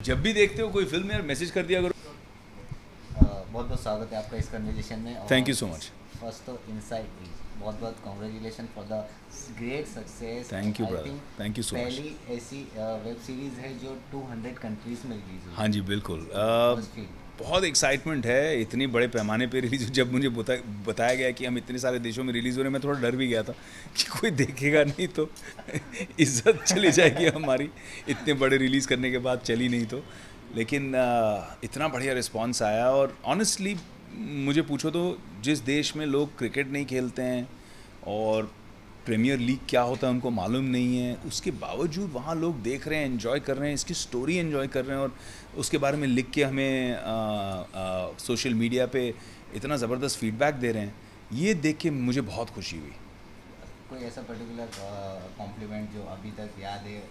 जब भी देखते हो कोई फिल्म यार मैसेज कर दिया करो। बहुत बहुत स्वागत है आपका इस कन्वर्जेशन में। Thank you so much. First तो इनसाइड बहुत बहुत congratulation for the great success. Thank you brother, thank you so much. पहली ऐसी वेब सीरीज़ है जो 200 कंट्रीज़ में रिलीज हुई। हाँ जी बिल्कुल। बहुत एक्साइटमेंट है इतनी बड़े पैमाने पे रिलीज़। जब मुझे बताया गया कि हम इतने सारे देशों में रिलीज़ हो रहे हैं, मैं थोड़ा डर भी गया था कि कोई देखेगा नहीं तो इज्जत चली जाएगी हमारी, इतने बड़े रिलीज़ करने के बाद चली नहीं तो। लेकिन इतना बढ़िया रिस्पांस आया। और ऑनेस्टली मुझे पूछो तो जिस देश में लोग क्रिकेट नहीं खेलते हैं और प्रीमियर लीग क्या होता है उनको मालूम नहीं है, उसके बावजूद वहाँ लोग देख रहे हैं, एंजॉय कर रहे हैं, इसकी स्टोरी एंजॉय कर रहे हैं और उसके बारे में लिख के हमें सोशल मीडिया पे इतना ज़बरदस्त फीडबैक दे रहे हैं, ये देख के मुझे बहुत खुशी हुई। कोई ऐसा पर्टिकुलर कॉम्प्लीमेंट जो अभी तक याद है,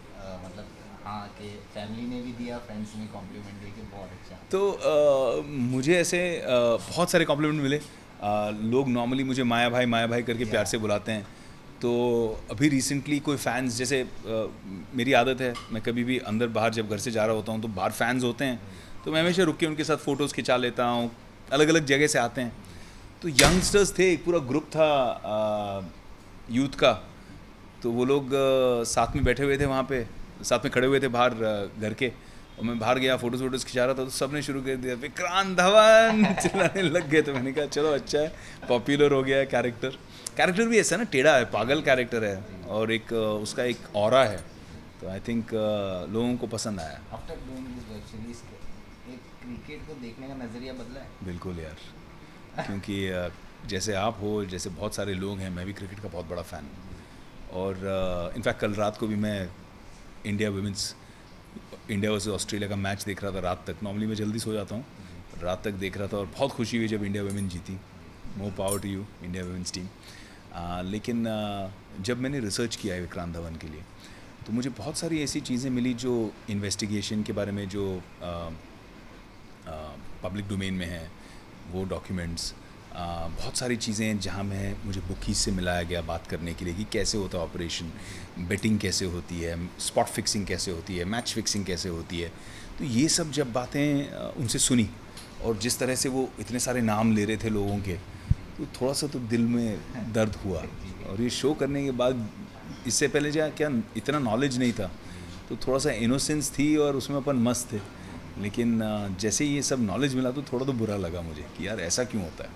मतलब हाँ कि फैमिली ने भी दिया, फ्रेंड्स ने कॉम्प्लीमेंट दिया कि बहुत अच्छा? तो मुझे ऐसे बहुत सारे कॉम्प्लीमेंट मिले। लोग नॉर्मली मुझे माया भाई करके प्यार से बुलाते हैं। तो अभी रिसेंटली कोई फैंस, जैसे मेरी आदत है मैं कभी भी अंदर बाहर जब घर से जा रहा होता हूँ तो बाहर फैंस होते हैं, तो मैं हमेशा रुक के उनके साथ फ़ोटोज़ खिंचा लेता हूँ। अलग अलग जगह से आते हैं, तो यंगस्टर्स थे, एक पूरा ग्रुप था यूथ का, तो वो लोग साथ में बैठे हुए थे, वहाँ पे साथ में खड़े हुए थे बाहर घर के, और मैं बाहर गया फ़ोटोज़ खिंचा रहा था, तो सब ने शुरू कर दिया विक्रांत धवन चिल्लाने लग गए। तो मैंने कहा चलो अच्छा है, पॉपुलर हो गया है कैरेक्टर भी ऐसा ना, टेढ़ा है, पागल कैरेक्टर है और एक उसका एक ऑरा है, तो आई थिंक लोगों को पसंद आया। After doing this web series एक क्रिकेट को देखने का नज़रिया बदला है? बिल्कुल यार, क्योंकि जैसे आप हो, जैसे बहुत सारे लोग हैं, मैं भी क्रिकेट का बहुत बड़ा फ़ैन हूँ। और इनफैक्ट कल रात को भी मैं इंडिया वर्सेस ऑस्ट्रेलिया का मैच देख रहा था रात तक। नॉर्मली मैं जल्दी सो जाता हूँ, रात तक देख रहा था और बहुत खुशी हुई जब इंडिया वुमेन जीती। More power to you India women's team. लेकिन जब मैंने रिसर्च किया है विक्रांत धवन के लिए, तो मुझे बहुत सारी ऐसी चीज़ें मिली जो इन्वेस्टिगेशन के बारे में, जो पब्लिक डोमेन में है वो डॉक्यूमेंट्स, बहुत सारी चीज़ें जहाँ मुझे बुकीज से मिलाया गया बात करने के लिए कि कैसे होता है ऑपरेशन, बेटिंग कैसे होती है, स्पॉट फिक्सिंग कैसे होती है, मैच फिक्सिंग कैसे होती है। तो ये सब जब बातें उनसे सुनी और जिस तरह से वो इतने सारे नाम ले रहे थे लोगों के, तो थोड़ा सा तो दिल में दर्द हुआ। और ये शो करने के बाद, इससे पहले क्या इतना नॉलेज नहीं था, तो थोड़ा सा इनोसेंस थी और उसमें अपन मस्त थे। लेकिन जैसे ये सब नॉलेज मिला तो थोड़ा तो बुरा लगा मुझे कि यार ऐसा क्यों होता है।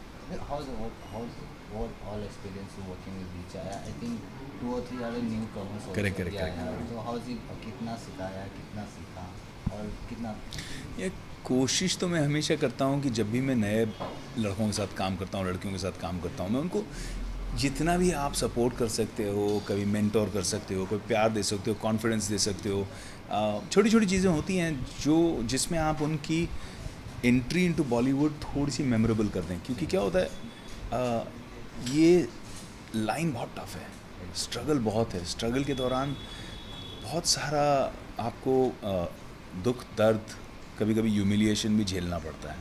करेक्ट। कितना सिखाया, कितना सीखा और कितना? ये कोशिश तो मैं हमेशा करता हूँ कि जब भी मैं नए लड़कों के साथ काम करता हूँ, लड़कियों के साथ काम करता हूँ, मैं उनको जितना भी आप सपोर्ट कर सकते हो, कभी मेंटोर कर सकते हो, कोई प्यार दे सकते हो, कॉन्फिडेंस दे सकते हो, छोटी छोटी चीज़ें होती हैं जिसमें आप उनकी एंट्री इनटू बॉलीवुड थोड़ी सी मेमोरेबल कर दें। क्योंकि क्या होता है, ये लाइन बहुत टफ है, स्ट्रगल बहुत है, स्ट्रगल के दौरान बहुत सारा आपको दुख दर्द, कभी कभी ह्यूमिलिएशन भी झेलना पड़ता है।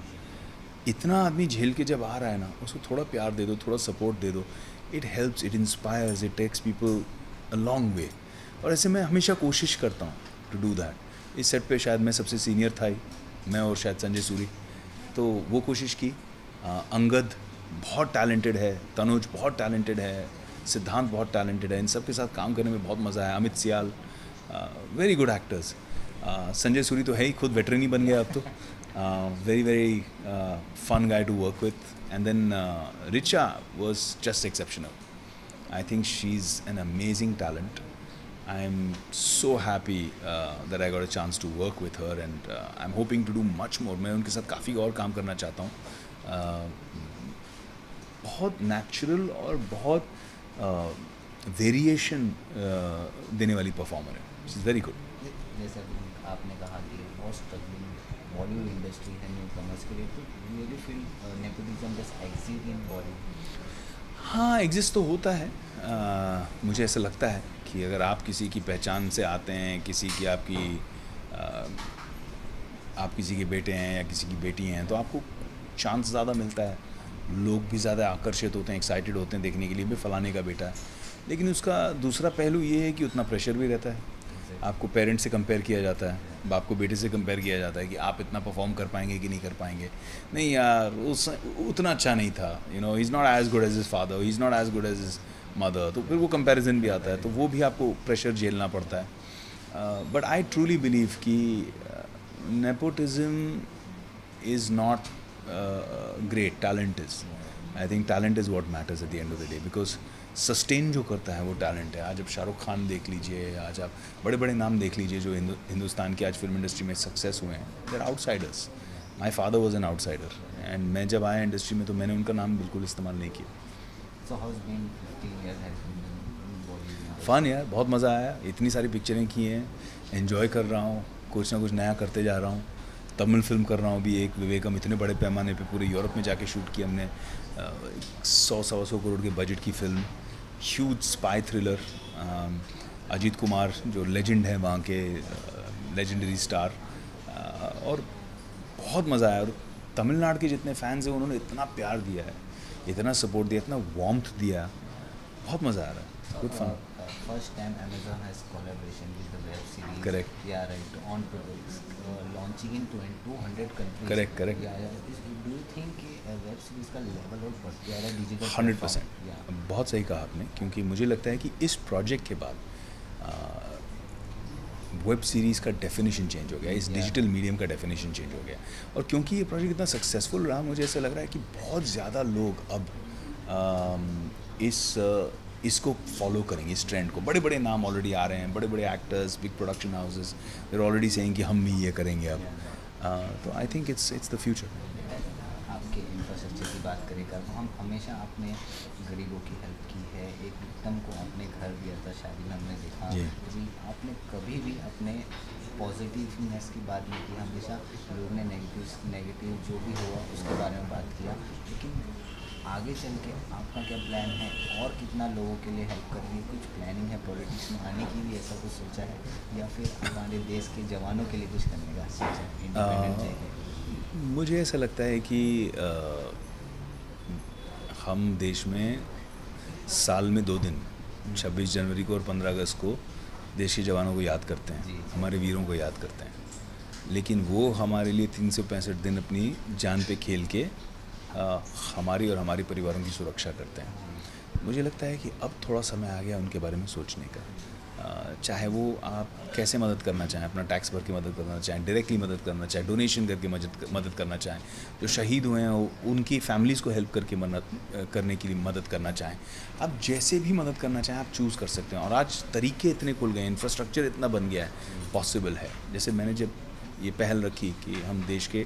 इतना आदमी झेल के जब आ रहा है ना, उसको थोड़ा प्यार दे दो, थोड़ा सपोर्ट दे दो, it helps, it inspires, it takes people a long way. और ऐसे मैं हमेशा कोशिश करता हूँ टू डू दैट। इस सेट पे शायद मैं सबसे सीनियर था ही, मैं और शायद संजय सूरी, तो वो कोशिश की। अंगद बहुत टैलेंटेड है, तनुज बहुत टैलेंटेड है, सिद्धांत बहुत टैलेंटेड है, इन सब के साथ काम करने में बहुत मज़ा आया। Amit Sial, very good actors. Sanjay Suri तो है ही, खुद वेटरन ही बन गया अब तो। very fun guy to work with. And then Richa was just exceptional. I think she's an amazing talent. I'm so happy that I got a chance to work with her, and I'm hoping to do much more. मैं उनके साथ काफ़ी और काम करना चाहता हूँ। बहुत नेचुरल और बहुत वेरिएशन देने वाली परफॉर्मर है। She is very good. जैसे आपने कहा कि बहुत स्ट्रगलिंग बॉलीवुड इंडस्ट्री है न्यू कमर्स के लिए, तो really feel nepotism just exist in Bollywood? हाँ, एग्जिस्ट तो होता है। मुझे ऐसा लगता है कि अगर आप किसी की पहचान से आते हैं, किसी की आप किसी के बेटे हैं या किसी की बेटी हैं, तो आपको चांस ज़्यादा मिलता है, लोग भी ज़्यादा आकर्षित होते हैं, एक्साइटेड होते हैं देखने के लिए भी फलाने का बेटा है। लेकिन उसका दूसरा पहलू ये है कि उतना प्रेशर भी रहता है। आपको पेरेंट्स से कंपेयर किया जाता है, बाप को बेटे से कंपेयर किया जाता है कि आप इतना परफॉर्म कर पाएंगे कि नहीं कर पाएंगे। नहीं यार, उस उतना अच्छा नहीं था, you know, he is not as good as his father, he is not as good as his mother. तो फिर वो कंपैरिजन भी आता है, तो वो भी आपको प्रेशर झेलना पड़ता है। बट आई ट्रूली बिलीव कि nepotism is not great, talent is. I think talent is what matters at the end of the day, because sustain जो करता है वो टैलेंट है। आज आप शाहरुख खान देख लीजिए, आज आप बड़े बड़े नाम देख लीजिए जो हिंदुस्तान की आज फिल्म इंडस्ट्री में सक्सेस हुए हैं, there outsiders. My father was an outsider, and मैं जब आया इंडस्ट्री में तो मैंने उनका नाम बिल्कुल इस्तेमाल नहीं किया। फ़न यार, बहुत मज़ा आया, इतनी सारी पिक्चरें की हैं, एंजॉय कर रहा हूँ, कुछ ना कुछ नया करते जा रहा हूँ। तमिल फिल्म कर रहा हूँ अभी एक, विवेकम, इतने बड़े पैमाने पे पूरे यूरोप में जाके शूट की हमने, 100-125 करोड़ के बजट की film, huge spy thriller. Ajit Kumar जो लेजेंड है वहाँ के, लेजेंडरी स्टार, और बहुत मज़ा आया। और तमिलनाडु के जितने फैंस हैं उन्होंने इतना प्यार दिया है, इतना सपोर्ट दिया, इतना वार्मथ दिया, बहुत मज़ा आ रहा है, good fun. First time Amazon has collaboration with the web series. Correct. Yeah, right. On launching in 200 countries. Correct. Yeah. Do you think कि web series का level और बढ़ गया है digital? 100%. Yeah. बहुत सही कहा आपने, क्योंकि मुझे लगता है कि इस प्रोजेक्ट के बाद वेब सीरीज़ का डेफिनेशन चेंज हो गया, इस डिजिटल मीडियम का डेफिनेशन चेंज हो गया। और क्योंकि ये प्रोजेक्ट इतना सक्सेसफुल रहा, मुझे ऐसा लग रहा है कि बहुत ज़्यादा लोग अब इसको फॉलो करेंगे, इस ट्रेंड को। बड़े बड़े नाम ऑलरेडी आ रहे हैं, बड़े बड़े एक्टर्स, बिग प्रोडक्शन हाउसेस, देर ऑलरेडी सेइंग कि हम भी ये करेंगे अब। तो I think it's the future. आपके इंफ्रास्ट्रक्चर की बात करें तो हम हमेशा आपने गरीबों की हेल्प की है, एक विक्टिम को आपने घर दिया था, शादी में हमने देखा जी। आपने कभी भी अपने पॉजिटिवनेस की बात नहीं की, हमेशा लोगों ने नेगेटिव जो भी हुआ उसके बारे में बात किया। लेकिन आगे चल के आपका क्या प्लान है, और कितना लोगों के लिए हेल्प करेंगे? कुछ प्लानिंग है पॉलिटिक्स में आने की भी, ऐसा कुछ सोचा है, या फिर हमारे देश के जवानों के लिए कुछ करने का सोचा है? इंडिपेंडेंट मुझे ऐसा लगता है कि हम देश में साल में 2 दिन, 26 जनवरी को और 15 अगस्त को देश के जवानों को याद करते हैं, हमारे वीरों को याद करते हैं। लेकिन वो हमारे लिए 365 दिन अपनी जान पे खेल के हमारी और हमारे परिवारों की सुरक्षा करते हैं। मुझे लगता है कि अब थोड़ा समय आ गया उनके बारे में सोचने का। चाहे वो आप कैसे मदद करना चाहें, अपना टैक्स भर के मदद करना चाहें, डायरेक्टली मदद करना चाहें, डोनेशन करके मदद करना चाहें, जो शहीद हुए हैं उनकी फैमिलीज़ को हेल्प करके करने के लिए मदद करना चाहें, आप जैसे भी मदद करना चाहें आप चूज़ कर सकते हैं। और आज तरीके इतने खुल गए, इंफ्रास्ट्रक्चर इतना बन गया है, पॉसिबल है। जैसे मैंने जब ये पहल रखी कि हम देश के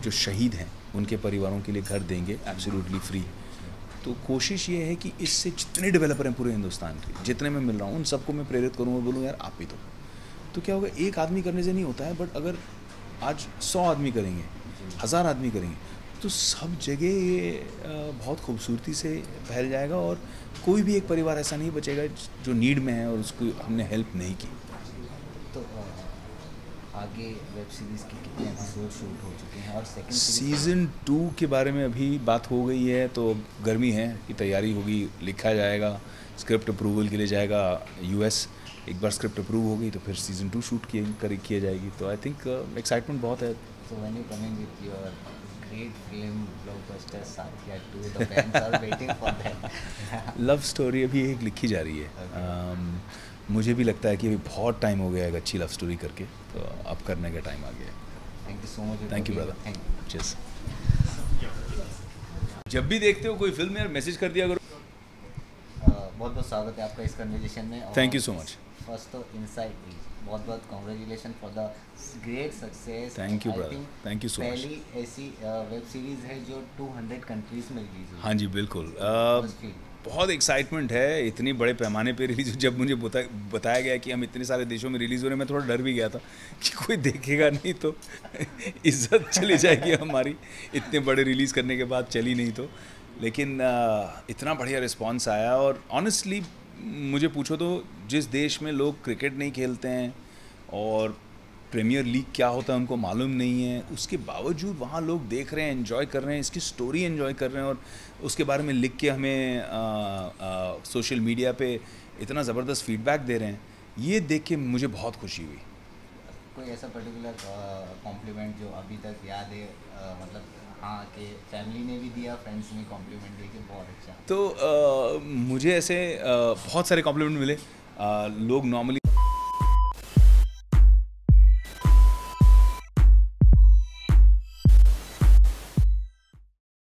जो शहीद हैं उनके परिवारों के लिए घर देंगे एब्सोल्युटली फ्री, तो कोशिश ये है कि इससे जितने डेवलपर हैं पूरे हिंदुस्तान के, जितने मैं मिल रहा हूँ उन सबको मैं प्रेरित करूँ और बोलूँ यार आप भी तो क्या होगा, एक आदमी करने से नहीं होता है, बट अगर आज 100 आदमी करेंगे, 1000 आदमी करेंगे, तो सब जगह ये बहुत खूबसूरती से फैल जाएगा और कोई भी एक परिवार ऐसा नहीं बचेगा जो नीड में है और उसको हमने हेल्प नहीं की। तो आगे वेब सीरीज़ के कितने एपिसोड शूट हो चुके हैं, और सेकंड सीज़न 2 के बारे में अभी बात हो गई है, तो गर्मी है कि तैयारी होगी, लिखा जाएगा, स्क्रिप्ट अप्रूवल के लिए जाएगा यूएस। एक बार स्क्रिप्ट अप्रूव होगी तो फिर सीज़न 2 शूट किया जाएगी। तो आई थिंक एक्साइटमेंट बहुत है। So when you coming with your great film blockbuster Satya 2, the fans are waiting for that. Love story अभी एक लिखी जा रही है। मुझे भी लगता है कि अभी बहुत टाइम हो गया है एक अच्छी लव स्टोरी करके, तो अब करने का टाइम आ गया है। Thank you so much. Thank you brother. Cheers. जब भी देखते हो कोई फिल्म यार मैसेज कर दिया करो। बहुत बहुत स्वागत है आपका इस कन्वर्सेशन में। Thank you so much. First तो इनसाइड बहुत बहुत congratulation for the great success. Thank you brother, thank you so much. पहली ऐसी वेब सीरीज़ है जो 200 कंट्रीज़ में रिलीज हुई। हाँ जी बिल्कुल। बहुत एक्साइटमेंट है, इतनी बड़े पैमाने पे रिलीज़। जब मुझे बताया गया कि हम इतने सारे देशों में रिलीज़ हो रहे हैं, मैं थोड़ा डर भी गया था कि कोई देखेगा नहीं तो इज्जत चली जाएगी हमारी, इतने बड़े रिलीज़ करने के बाद चली नहीं तो। लेकिन इतना बढ़िया रिस्पांस आया, और ऑनेस्टली मुझे पूछो तो जिस देश में लोग क्रिकेट नहीं खेलते हैं और प्रीमियर लीग क्या होता है उनको मालूम नहीं है, उसके बावजूद वहाँ लोग देख रहे हैं, एंजॉय कर रहे हैं, इसकी स्टोरी एंजॉय कर रहे हैं, और उसके बारे में लिख के हमें सोशल मीडिया पे इतना ज़बरदस्त फीडबैक दे रहे हैं ये देख के मुझे बहुत खुशी हुई। कोई ऐसा पर्टिकुलर कॉम्प्लीमेंट जो अभी तक याद है, मतलब हाँ कि फैमिली ने भी दिया, फ्रेंड्स ने कॉम्प्लीमेंट दिया कि बहुत अच्छा? तो मुझे ऐसे बहुत सारे कॉम्प्लीमेंट मिले। लोग नॉर्मली